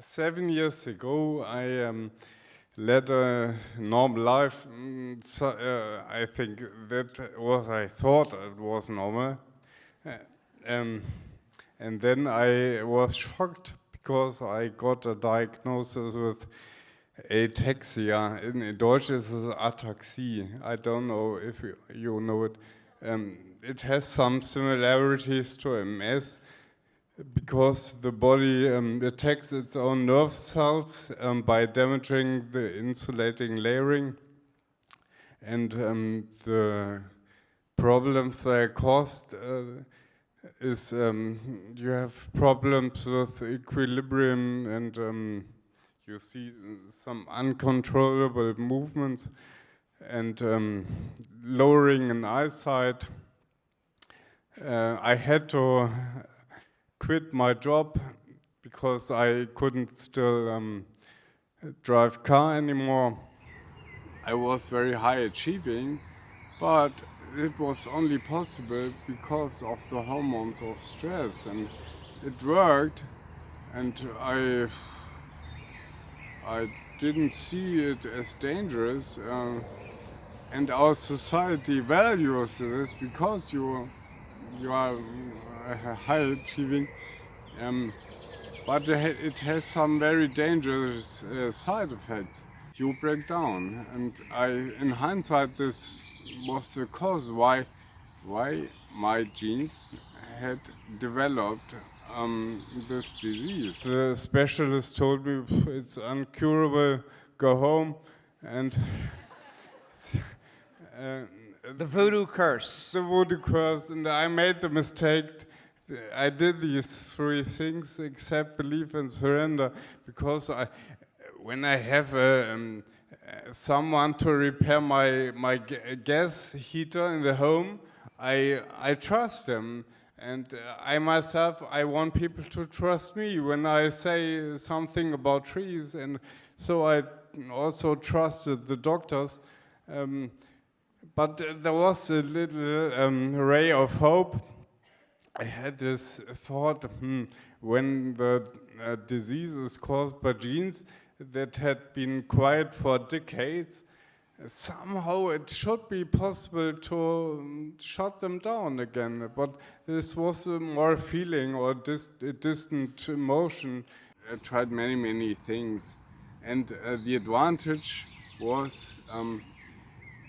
7 years ago, I led a normal life. I think that was I thought it was normal. Uh, um, and then I was shocked because I got a diagnosis with ataxia. In Deutsch is ataxia. I don't know if you know it. It has some similarities to MS because the body attacks its own nerve cells by damaging the insulating layering, and the problems they are caused is you have problems with equilibrium, and you see some uncontrollable movements and lowering in eyesight. I had to quit my job because I couldn't still drive car anymore. I was very high achieving, but it was only possible because of the hormones of stress, and it worked, and I didn't see it as dangerous, and our society values this because you are high achieving, but it has some very dangerous side effects. You break down, and in hindsight, this was the cause why my genes had developed this disease. The specialist told me it's incurable, go home, and The voodoo curse. the voodoo curse, and I made the mistake. I did these three things: accept, believe, and surrender. Because when I have someone to repair my gas heater in the home, I trust them, and I myself I want people to trust me when I say something about trees, and so I also trusted the doctors. But there was a little ray of hope. I had this thought, when the disease is caused by genes that had been quiet for decades, somehow it should be possible to shut them down again. But this was a more feeling or a distant emotion. I tried many things, and the advantage was,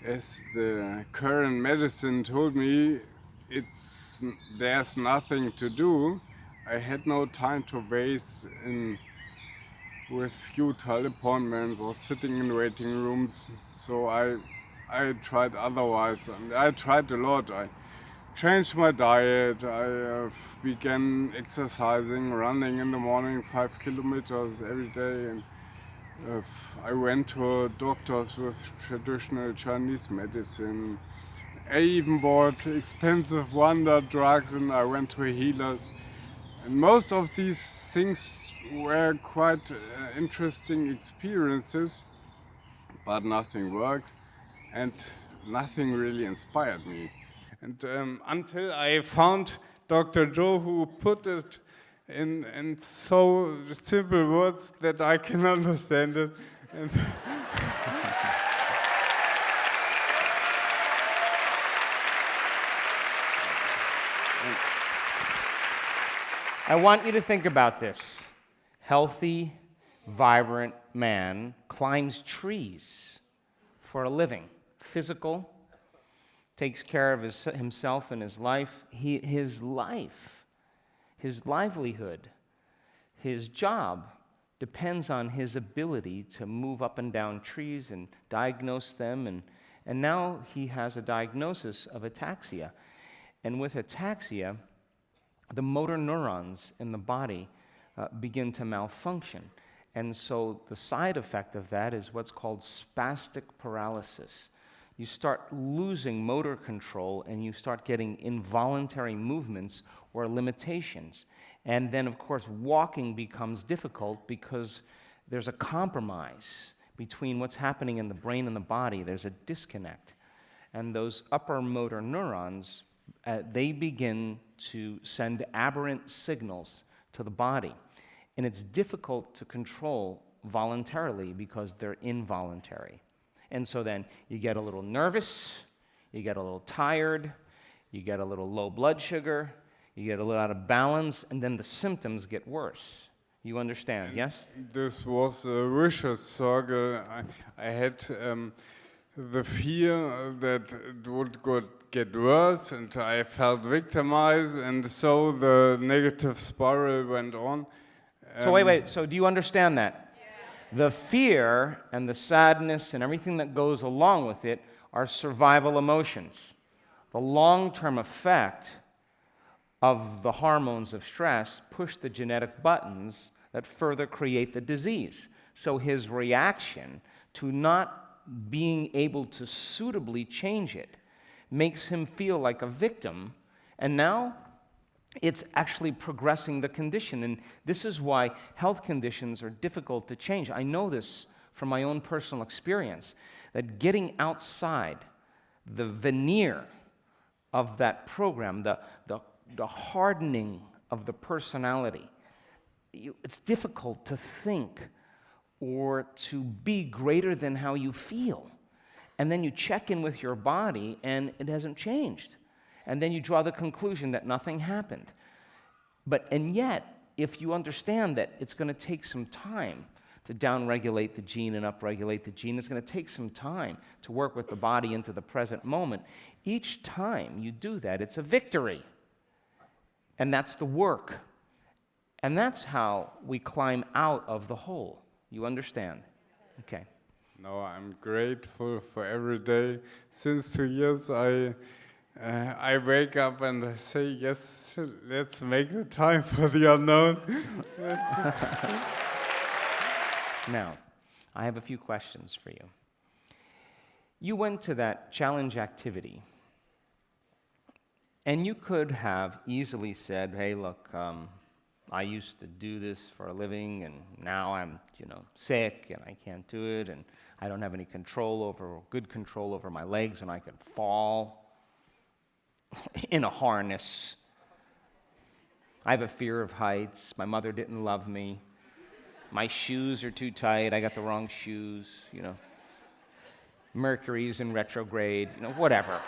as the current medicine told me, there's nothing to do. I had no time to waste with futile appointments or sitting in waiting rooms. So I tried otherwise. I tried a lot. I changed my diet. I began exercising, running in the morning 5 kilometers every day, and I went to doctors with traditional Chinese medicine. I even bought expensive wonder drugs, and I went to healers. And most of these things were quite interesting experiences, but nothing worked, and nothing really inspired me. And until I found Dr. Joe, who put it in so simple words that I can understand it. And I want you to think about this. Healthy, vibrant man climbs trees for a living. Physical, takes care of himself and his life. His livelihood, his job depends on his ability to move up and down trees and diagnose them. And now he has a diagnosis of ataxia. And with ataxia, the motor neurons in the body begin to malfunction. And so the side effect of that is what's called spastic paralysis. You start losing motor control, and you start getting involuntary movements or limitations. And then, of course, walking becomes difficult because there's a compromise between what's happening in the brain and the body. There's a disconnect. And those upper motor neurons, they begin to send aberrant signals to the body. and it's difficult to control voluntarily because they're involuntary. And so then you get a little nervous, you get a little tired, you get a little low blood sugar, you get a little out of balance, and then the symptoms get worse. You understand, yes? This was a vicious circle. I had the fear that it would get worse, and I felt victimized, and so the negative spiral went on. So wait, so do you understand that? The fear and the sadness and everything that goes along with it are survival emotions. The long-term effect of the hormones of stress push the genetic buttons that further create the disease. So his reaction to not being able to suitably change it makes him feel like a victim, and now it's actually progressing the condition. And this is why health conditions are difficult to change. I know this from my own personal experience, that getting outside the veneer of that program, the hardening of the personality, it's difficult to think or to be greater than how you feel. And then you check in with your body and it hasn't changed. And then you draw the conclusion that nothing happened. And yet, if you understand that it's going to take some time to downregulate the gene and upregulate the gene, it's going to take some time to work with the body into the present moment. Each time you do that, it's a victory. And that's the work. And that's how we climb out of the hole. You understand? Okay. No, I'm grateful for every day. Since 2 years, I wake up and I say, yes, let's make the time for the unknown. Now, I have a few questions for you. You went to that challenge activity, and you could have easily said, hey, look, I used to do this for a living, and now I'm, sick, and I can't do it, and I don't have any good control over my legs, and I could fall in a harness. I have a fear of heights. My mother didn't love me. My shoes are too tight. I got the wrong shoes, Mercury's in retrograde, whatever.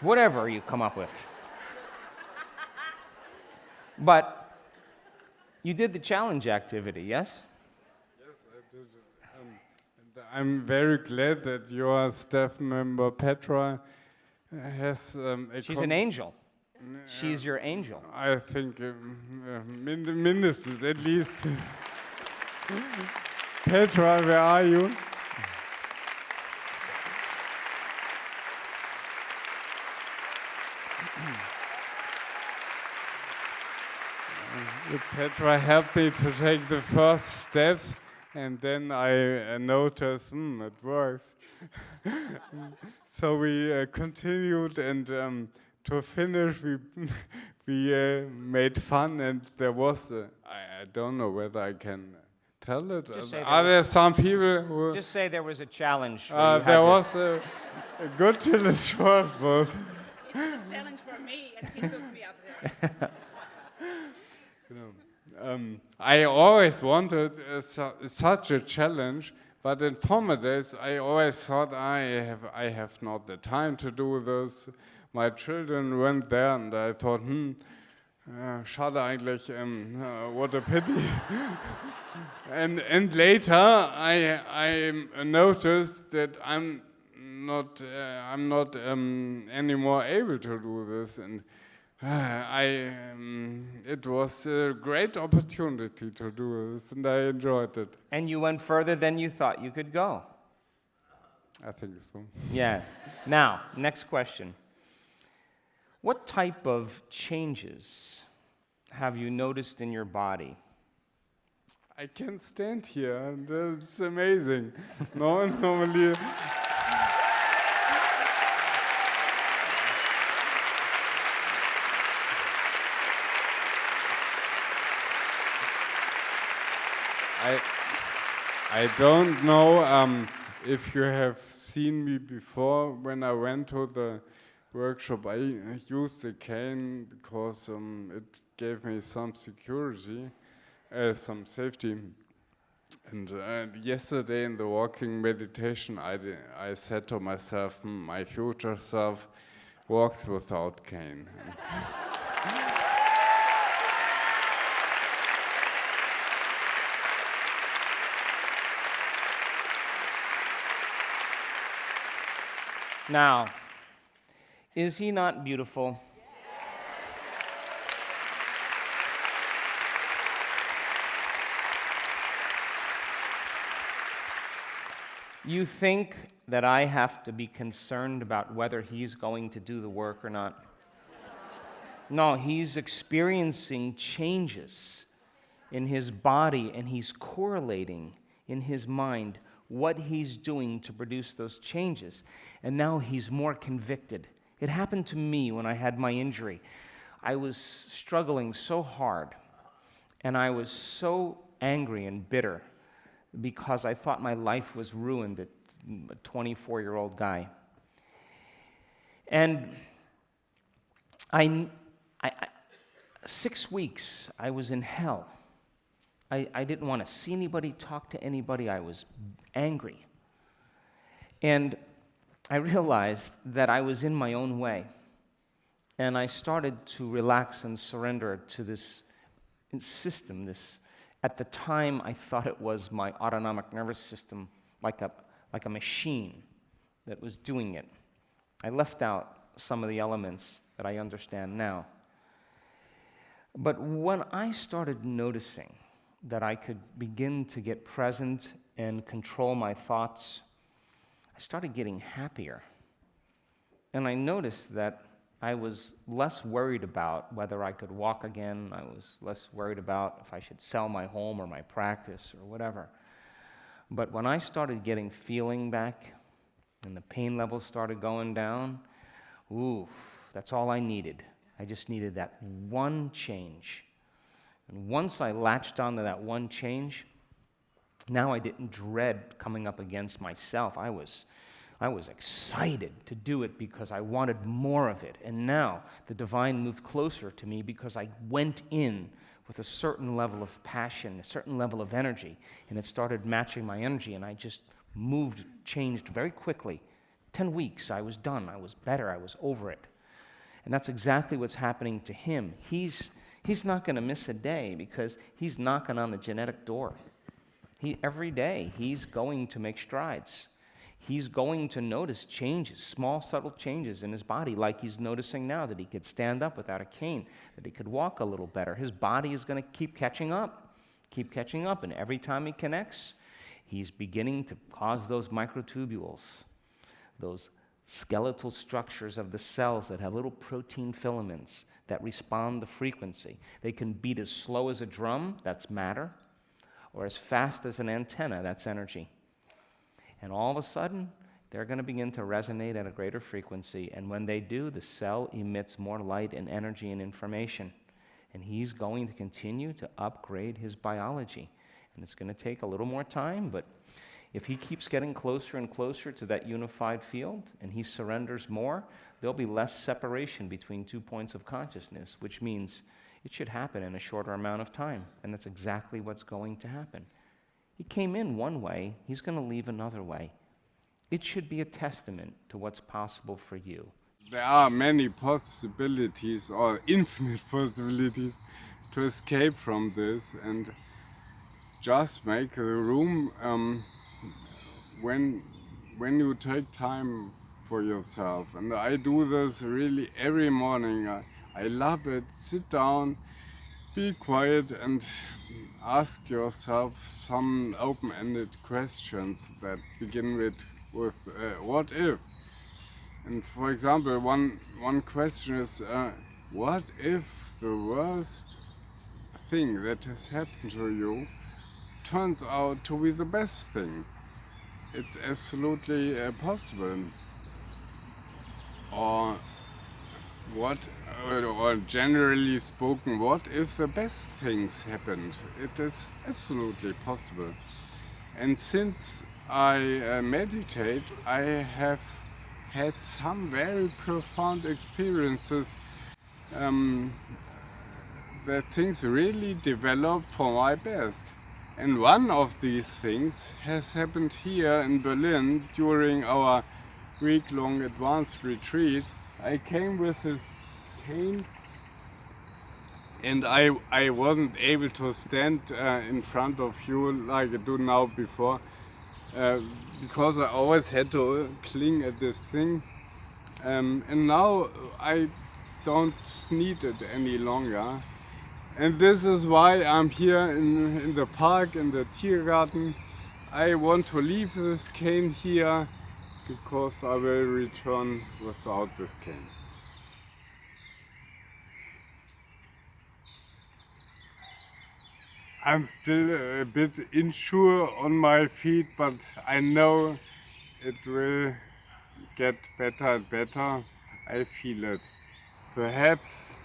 Whatever you come up with. But you did the challenge activity, yes? Yes, I did. And I'm very glad that your staff member Petra has She's an angel. She's your angel. I think mindestens, at least. Petra, where are you? Petra helped me to take the first steps, and then I noticed, it works. So we continued, and to finish, we made fun, and there was I don't know whether I can tell it. Are there some people who... Just say there was a challenge. There was a good challenge for us both. It's a challenge for me, and he took me up there. I always wanted such a challenge, but in former days I always thought I have not the time to do this. My children went there, and I thought, schade eigentlich, what a pity. and later I noticed that I'm not anymore able to do this, and it was a great opportunity to do this, and I enjoyed it. And you went further than you thought you could go. I think so. Yes. Now, next question. What type of changes have you noticed in your body? I can stand here, and it's amazing. Normally... I don't know if you have seen me before. When I went to the workshop, I used the cane because it gave me some security. some safety. And yesterday in the walking meditation, I said to myself, my future self walks without cane. Now, is he not beautiful? You think that I have to be concerned about whether he's going to do the work or not? No, he's experiencing changes in his body, and he's correlating in his mind what he's doing to produce those changes. And now he's more convicted. It happened to me when I had my injury. I was struggling so hard, and I was so angry and bitter because I thought my life was ruined, a 24-year-old guy. And 6 weeks, I was in hell. I didn't want to see anybody, talk to anybody. I was angry. And I realized that I was in my own way. And I started to relax and surrender to this system. At the time, I thought it was my autonomic nervous system, like a machine that was doing it. I left out some of the elements that I understand now. But when I started noticing that I could begin to get present and control my thoughts, I started getting happier. And I noticed that I was less worried about whether I could walk again. I was less worried about if I should sell my home or my practice or whatever. But when I started getting feeling back and the pain levels started going down, that's all I needed. I just needed that one change. And once I latched onto that one change, now I didn't dread coming up against myself. I was excited to do it because I wanted more of it. And now the divine moved closer to me because I went in with a certain level of passion, a certain level of energy, and it started matching my energy, and I just changed very quickly. 10 weeks, I was done. I was better. I was over it. And that's exactly what's happening to him. He's not going to miss a day because he's knocking on the genetic door. Every day, he's going to make strides. He's going to notice changes, small, subtle changes in his body, like he's noticing now that he could stand up without a cane, that he could walk a little better. His body is going to keep catching up, and every time he connects, he's beginning to cause those microtubules, those skeletal structures of the cells that have little protein filaments that respond to frequency. They can beat as slow as a drum, that's matter, or as fast as an antenna, that's energy. And all of a sudden, they're going to begin to resonate at a greater frequency. And when they do, the cell emits more light and energy and information. And he's going to continue to upgrade his biology. And it's going to take a little more time, but if he keeps getting closer and closer to that unified field and he surrenders more, there'll be less separation between 2 points of consciousness, which means it should happen in a shorter amount of time. And that's exactly what's going to happen. He came in one way, he's going to leave another way. It should be a testament to what's possible for you. There are many possibilities, or infinite possibilities, to escape from this, and just make the room when you take time for yourself. And I do this really every morning. I love it. Sit down, be quiet, and ask yourself some open-ended questions that begin with what if? And for example, one question is, what if the worst thing that has happened to you turns out to be the best thing? It's absolutely possible. Or generally spoken, what if the best things happened? It is absolutely possible. And since I meditate, I have had some very profound experiences that things really develop for my best. And one of these things has happened here in Berlin during our week-long advanced retreat. I came with this cane and I wasn't able to stand in front of you like I do now before because I always had to cling at this thing. And now I don't need it any longer. And this is why I'm here in the park, in the Tiergarten. I want to leave this cane here because I will return without this cane. I'm still a bit unsure on my feet, but I know it will get better and better. I feel it. Perhaps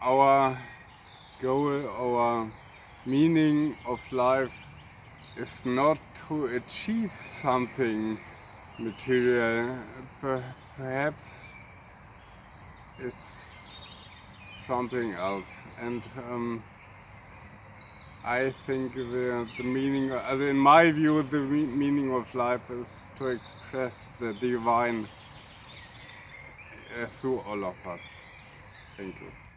our goal, our meaning of life is not to achieve something material. Perhaps it's something else. And I think the meaning, in my view, the meaning of life is to express the divine through all of us. Thank you.